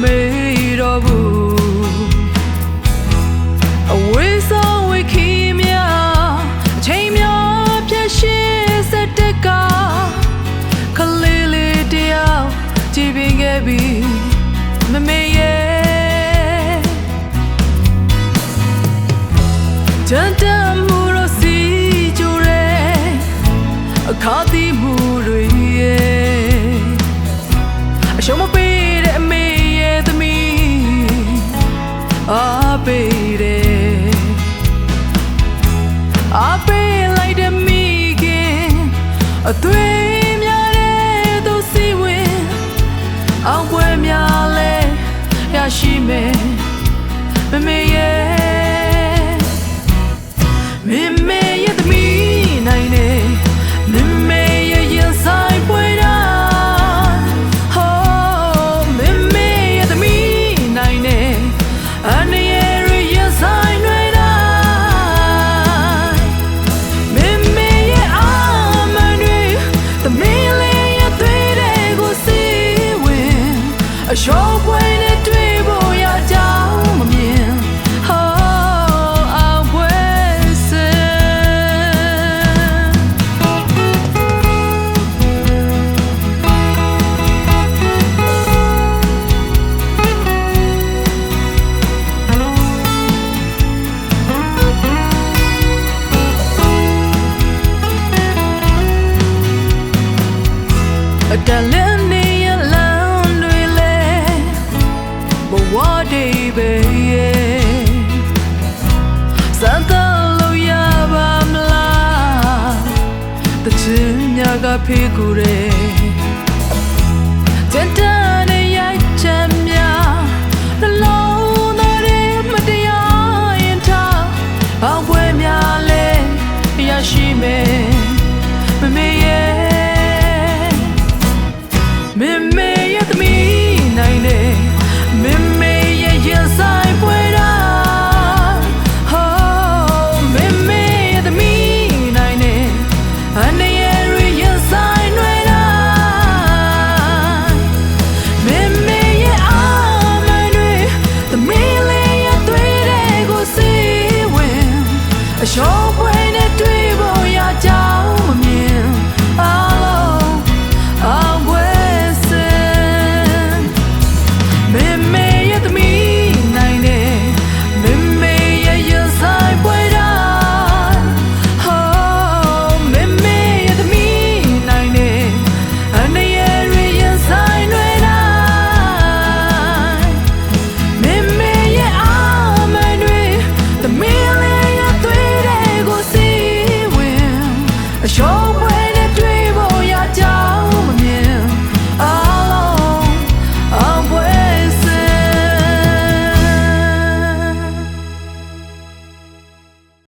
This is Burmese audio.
မေတော့ဘူးအဝေးဆုံးဝေခီးများအချိန်များဖြည့်ရှင်းစက်တက်ကခလေးလေးတယောက်ကြည်ပင်ခဲ့ပြီမမေရဲ့တန်တန်မှုလို့စီကြိုတဲ့အခါတီးမှုတွေရဲ့အရှုံးမပေးတဲ့အမေရဲ့သမီးအားပေးတယ်အားပေးလိုက်တဲ့မိခင်အသွေးများတဲ့သူစီဝင်အောင်ပွဲများလဲရရှိမယ်မမေရဲ့မမေရဲ့သမီးနိုင်နေမမေရဲ့ရင်ဆိုင်ပွဲတာဟိုးမမေရဲ့သမီးနိုင်နေအနေရရင်ဆိုင်တွေတာမမေရဲ့အာမန်တွေသမီးလေးရဲ့သွေးတွေကိုစီဝင်အရှော့ပွဲနဲ့တွေ့ဖို့ရကြောင်းမမြင်တန်လင်းနေရလမ်းတွေလဲဘဝတွေပဲစမ်းသပ်လို့ရပါမလားတချင်များကဖေးကူတယ်